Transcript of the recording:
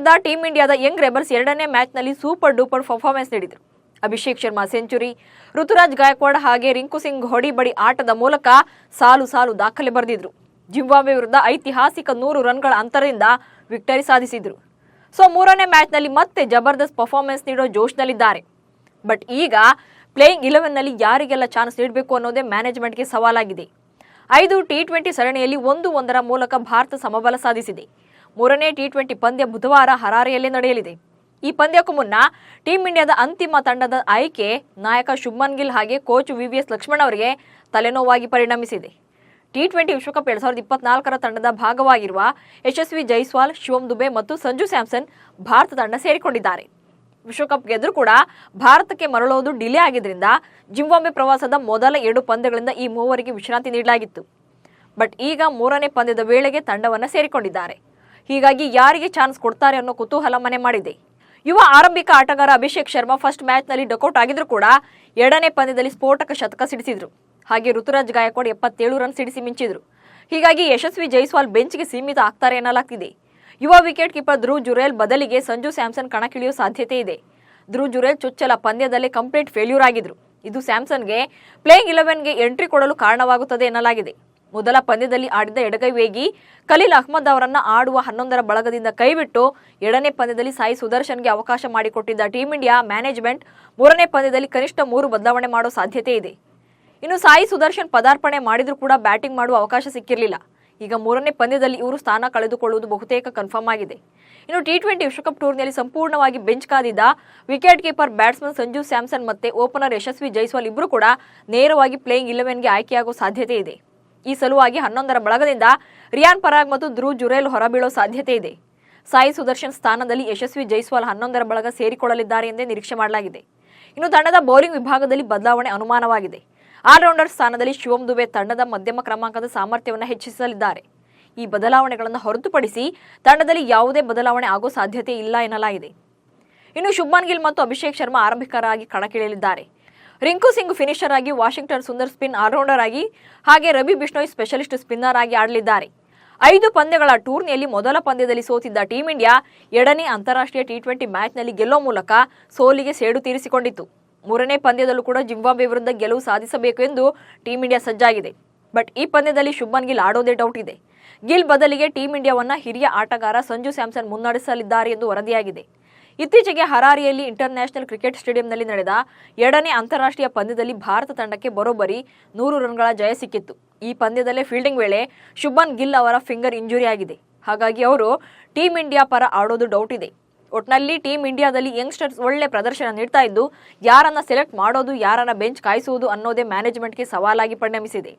ವಿರುದ್ಧ ಟೀಂ ಇಂಡಿಯಾದ Young rebels ಎರಡನೇ ಮ್ಯಾಚ್ನಲ್ಲಿ ಸೂಪರ್ ಡೂಪರ್ ಪರ್ಫಾರ್ಮೆನ್ಸ್ ನೀಡಿದರು. ಅಭಿಷೇಕ್ ಶರ್ಮಾ ಸೆಂಚುರಿ, ಋತುರಾಜ್ ಗಾಯಕ್ವಾಡ್ ಹಾಗೆ ರಿಂಕು ಸಿಂಗ್ ಹೊಡಿಬಡಿ ಆಟದ ಮೂಲಕ ಸಾಲು ಸಾಲು ದಾಖಲೆ ಬರೆದಿದ್ರು. ಜಿಂಬಾಬ್ವೆ ವಿರುದ್ಧ ಐತಿಹಾಸಿಕ 100 ರನ್ಗಳ ಅಂತರದಿಂದ ವಿಕ್ಟರಿ ಸಾಧಿಸಿದ್ರು. ಸೊ ಮೂರನೇ ಮ್ಯಾಚ್ನಲ್ಲಿ ಮತ್ತೆ ಜಬರ್ದಸ್ತ್ ಪರ್ಫಾರ್ಮೆನ್ಸ್ ನೀಡೋ ಜೋಶ್ನಲ್ಲಿದ್ದಾರೆ. ಬಟ್ ಈಗ ಪ್ಲೇಯಿಂಗ್ 11ನಲ್ಲಿ ಯಾರಿಗೆಲ್ಲ ಚಾನ್ಸ್ ನೀಡಬೇಕು ಅನ್ನೋದೇ ಮ್ಯಾನೇಜ್ಮೆಂಟ್ಗೆ ಸವಾಲಾಗಿದೆ. 5 ಟಿ20 ಸರಣಿಯಲ್ಲಿ 1-1 ಮೂಲಕ ಭಾರತ ಸಮಬಲ ಸಾಧಿಸಿದೆ. ಮೂರನೇ ಟಿ20 ಪಂದ್ಯ ಬುಧವಾರ ಹರಾರೆಯಲ್ಲೇ ನಡೆಯಲಿದೆ. ಈ ಪಂದ್ಯಕ್ಕೂ ಮುನ್ನ ಟೀಂ ಇಂಡಿಯಾದ ಅಂತಿಮ ತಂಡದ ಆಯ್ಕೆ ನಾಯಕ ಶುಭ್ಮನ್ ಗಿಲ್ ಹಾಗೆ ಕೋಚ್ ವಿವಿಎಸ್ ಲಕ್ಷ್ಮಣ್ ಅವರಿಗೆ ತಲೆನೋವಾಗಿ ಪರಿಣಮಿಸಿದೆ. ಟಿ20 ವಿಶ್ವಕಪ್ 2024 ತಂಡದ ಭಾಗವಾಗಿರುವ ಯಶಸ್ವಿ ಜೈಸ್ವಾಲ್, ಶಿವಂ ದುಬೆ ಮತ್ತು ಸಂಜು ಸ್ಯಾಮ್ಸನ್ ಭಾರತ ತಂಡ ಸೇರಿಕೊಂಡಿದ್ದಾರೆ. ವಿಶ್ವಕಪ್ ಗೆದ್ದರೂ ಕೂಡ ಭಾರತಕ್ಕೆ ಮರಳೋದು ಡಿಲೇ ಆಗಿದ್ದರಿಂದ ಜಿಂಬಾಬ್ವೆ ಪ್ರವಾಸದ ಮೊದಲ 2 ಪಂದ್ಯಗಳಿಂದ ಈ ಮೂವರಿಗೆ ವಿಶ್ರಾಂತಿ ನೀಡಲಾಗಿತ್ತು. ಬಟ್ ಈಗ ಮೂರನೇ ಪಂದ್ಯದ ವೇಳೆಗೆ ತಂಡವನ್ನು ಸೇರಿಕೊಂಡಿದ್ದಾರೆ. ಹೀಗಾಗಿ ಯಾರಿಗೆ ಚಾನ್ಸ್ ಕೊಡ್ತಾರೆ ಅನ್ನೋ ಕುತೂಹಲ ಮನೆ ಮಾಡಿದೆ. ಯುವ ಆರಂಭಿಕ ಆಟಗಾರ ಅಭಿಷೇಕ್ ಶರ್ಮಾ ಫಸ್ಟ್ ಮ್ಯಾಚ್ನಲ್ಲಿ ಡಕೌಟ್ ಆಗಿದ್ರು ಕೂಡ ಎರಡನೇ ಪಂದ್ಯದಲ್ಲಿ ಸ್ಫೋಟಕ ಶತಕ ಸಿಡಿಸಿದ್ರು. ಹಾಗೆ ಋತುರಾಜ್ ಗಾಯಕ್ವಾಡ್ 77 ರನ್ ಸಿಡಿಸಿ ಮಿಂಚಿದ್ರು. ಹೀಗಾಗಿ ಯಶಸ್ವಿ ಜೈಸ್ವಾಲ್ ಬೆಂಚ್ಗೆ ಸೀಮಿತ ಆಗ್ತಾರೆ ಎನ್ನಲಾಗ್ತಿದೆ. ಯುವ ವಿಕೆಟ್ ಕೀಪರ್ ಧ್ರುವ್ ಜುರೇಲ್ ಬದಲಿಗೆ ಸಂಜು ಸ್ಯಾಮ್ಸನ್ ಕಣಕ್ಕಿಳಿಯೋ ಸಾಧ್ಯತೆ ಇದೆ. ಧ್ರುವ್ ಜುರೇಲ್ ಚೊಚ್ಚಲ ಪಂದ್ಯದಲ್ಲೇ ಕಂಪ್ಲೀಟ್ ಫೇಲ್ಯೂರ್ ಆಗಿದ್ರು. ಇದು ಸ್ಯಾಮ್ಸನ್ಗೆ ಪ್ಲೇಯಿಂಗ್ 11ಗೆ ಎಂಟ್ರಿ ಕೊಡಲು ಕಾರಣವಾಗುತ್ತದೆ ಎನ್ನಲಾಗಿದೆ. ಮೊದಲ ಪಂದ್ಯದಲ್ಲಿ ಆಡಿದ ಎಡಗೈ ವೇಗಿ ಖಲೀಲ್ ಅಹ್ಮದ್ ಅವರನ್ನ ಆಡುವ 11ರ ಬಳಗದಿಂದ ಕೈಬಿಟ್ಟು ಎರಡನೇ ಪಂದ್ಯದಲ್ಲಿ ಸಾಯಿ ಸುದರ್ಶನ್ಗೆ ಅವಕಾಶ ಮಾಡಿಕೊಟ್ಟಿದ್ದ ಟೀಂ ಇಂಡಿಯಾ ಮ್ಯಾನೇಜ್ಮೆಂಟ್ ಮೂರನೇ ಪಂದ್ಯದಲ್ಲಿ ಕನಿಷ್ಠ 3 ಬದಲಾವಣೆ ಮಾಡೋ ಸಾಧ್ಯತೆ ಇದೆ. ಇನ್ನು ಸಾಯಿ ಸುದರ್ಶನ್ ಪದಾರ್ಪಣೆ ಮಾಡಿದ್ರೂ ಕೂಡ ಬ್ಯಾಟಿಂಗ್ ಮಾಡುವ ಅವಕಾಶ ಸಿಕ್ಕಿರಲಿಲ್ಲ. ಈಗ ಮೂರನೇ ಪಂದ್ಯದಲ್ಲಿ ಇವರು ಸ್ಥಾನ ಕಳೆದುಕೊಳ್ಳುವುದು ಬಹುತೇಕ ಕನ್ಫರ್ಮ್ ಆಗಿದೆ. ಇನ್ನು ಟಿ20 ವಿಶ್ವಕಪ್ ಟೂರ್ನಿಯಲ್ಲಿ ಸಂಪೂರ್ಣವಾಗಿ ಬೆಂಚ್ ಕಾದಿದ್ದ wicket keeper batsman Sanju Samson ಮತ್ತೆ ಓಪನರ್ ಯಶಸ್ವಿ ಜೈಸ್ವಾಲ್ ಇಬ್ಬರು ಕೂಡ ನೇರವಾಗಿ ಪ್ಲೇಯಿಂಗ್ 11ಗೆ ಆಯ್ಕೆಯಾಗುವ ಸಾಧ್ಯತೆ ಇದೆ. ಈ ಸಲುವಾಗಿ 11ರ ಬಳಗದಿಂದ ರಿಯಾನ್ ಪರಾಗ್ ಮತ್ತು ಧ್ರುವ್ ಜುರೇಲ್ ಹೊರಬೀಳೋ ಸಾಧ್ಯತೆ ಇದೆ. ಸಾಯಿ ಸುದರ್ಶನ್ ಸ್ಥಾನದಲ್ಲಿ ಯಶಸ್ವಿ ಜೈಸ್ವಾಲ್ 11ರ ಬಳಗ ಸೇರಿಕೊಳ್ಳಲಿದ್ದಾರೆ ಎಂದೇ ನಿರೀಕ್ಷೆ ಮಾಡಲಾಗಿದೆ. ಇನ್ನು ತಂಡದ ಬೌಲಿಂಗ್ ವಿಭಾಗದಲ್ಲಿ ಬದಲಾವಣೆ ಅನುಮಾನವಾಗಿದೆ. ಆಲ್ರೌಂಡರ್ ಸ್ಥಾನದಲ್ಲಿ ಶಿವಂ ದುಬೆ ತಂಡದ ಮಧ್ಯಮ ಕ್ರಮಾಂಕದ ಸಾಮರ್ಥ್ಯವನ್ನು ಹೆಚ್ಚಿಸಲಿದ್ದಾರೆ. ಈ ಬದಲಾವಣೆಗಳನ್ನು ಹೊರತುಪಡಿಸಿ ತಂಡದಲ್ಲಿ ಯಾವುದೇ ಬದಲಾವಣೆ ಆಗೋ ಸಾಧ್ಯತೆ ಇಲ್ಲ ಎನ್ನಲಾಗಿದೆ. ಇನ್ನು ಶುಭ್ಮನ್ ಗಿಲ್ ಮತ್ತು ಅಭಿಷೇಕ್ ಶರ್ಮಾ ಆರಂಭಿಕರಾಗಿ ಕಣಕ್ಕಿಳಿಯಲಿದ್ದಾರೆ. ರಿಂಕು ಸಿಂಗ್ ಫಿನಿಷರ್ ಆಗಿ, ವಾಷಿಂಗ್ಟನ್ ಸುಂದರ್ ಸ್ಪಿನ್ ಆಲ್ರೌಂಡರ್ ಆಗಿ ಹಾಗೆ ರವಿ ಬಿಷ್ಣೋಯ್ ಸ್ಪೆಷಲಿಸ್ಟ್ ಸ್ಪಿನ್ನರ್ ಆಗಿ ಆಡಲಿದ್ದಾರೆ. 5 ಪಂದ್ಯಗಳ ಟೂರ್ನಿಯಲ್ಲಿ ಮೊದಲ ಪಂದ್ಯದಲ್ಲಿ ಸೋತಿದ್ದ ಟೀಂ ಇಂಡಿಯಾ ಎರಡನೇ ಅಂತಾರಾಷ್ಟ್ರೀಯ ಟಿ20 ಮ್ಯಾಚ್ನಲ್ಲಿ ಗೆಲ್ಲೋ ಮೂಲಕ ಸೋಲಿಗೆ ಸೇಡು ತೀರಿಸಿಕೊಂಡಿತ್ತು. ಮೂರನೇ ಪಂದ್ಯದಲ್ಲೂ ಕೂಡ ಜಿಂಬಾಬ್ವೆ ವಿರುದ್ಧ ಗೆಲುವು ಸಾಧಿಸಬೇಕು ಎಂದು ಟೀಂ ಇಂಡಿಯಾ ಸಜ್ಜಾಗಿದೆ. ಬಟ್ ಈ ಪಂದ್ಯದಲ್ಲಿ ಶುಭ್ಮನ್ ಗಿಲ್ ಆಡೋದೇ ಡೌಟ್ ಇದೆ. ಗಿಲ್ ಬದಲಿಗೆ ಟೀಂ ಇಂಡಿಯಾವನ್ನ ಹಿರಿಯ ಆಟಗಾರ ಸಂಜು ಸ್ಯಾಮ್ಸನ್ ಮುನ್ನಡೆಸಲಿದ್ದಾರೆ ಎಂದು ವರದಿಯಾಗಿದೆ. ಇತ್ತೀಚೆಗೆ ಹರಾರಿಯಲ್ಲಿ ಇಂಟರ್ನ್ಯಾಷನಲ್ ಕ್ರಿಕೆಟ್ ಸ್ಟೇಡಿಯಂನಲ್ಲಿ ನಡೆದ ಎರಡನೇ ಅಂತಾರಾಷ್ಟ್ರೀಯ ಪಂದ್ಯದಲ್ಲಿ ಭಾರತ ತಂಡಕ್ಕೆ ಬರೋಬ್ಬರಿ 100 ರನ್ಗಳ ಜಯ ಸಿಕ್ಕಿತ್ತು. ಈ ಪಂದ್ಯದಲ್ಲೇ ಫೀಲ್ಡಿಂಗ್ ವೇಳೆ ಶುಭ್ಮನ್ ಗಿಲ್ ಅವರ ಫಿಂಗರ್ ಇಂಜುರಿ ಆಗಿದೆ. ಹಾಗಾಗಿ ಅವರು ಟೀಂ ಇಂಡಿಯಾ ಪರ ಆಡೋದು ಡೌಟ್ ಇದೆ. ಒಟ್ನಲ್ಲಿ ಟೀಂ ಇಂಡಿಯಾದಲ್ಲಿ ಯಂಗ್ಸ್ಟರ್ಸ್ ಒಳ್ಳೆ ಪ್ರದರ್ಶನ ನೀಡ್ತಾ ಇದ್ದು ಯಾರನ್ನ ಸೆಲೆಕ್ಟ್ ಮಾಡೋದು, ಯಾರನ್ನ ಬೆಂಚ್ ಕಾಯಿಸುವುದು ಅನ್ನೋದೇ ಮ್ಯಾನೇಜ್ಮೆಂಟ್ಗೆ ಸವಾಲಾಗಿ ಪರಿಣಮಿಸಿದೆ.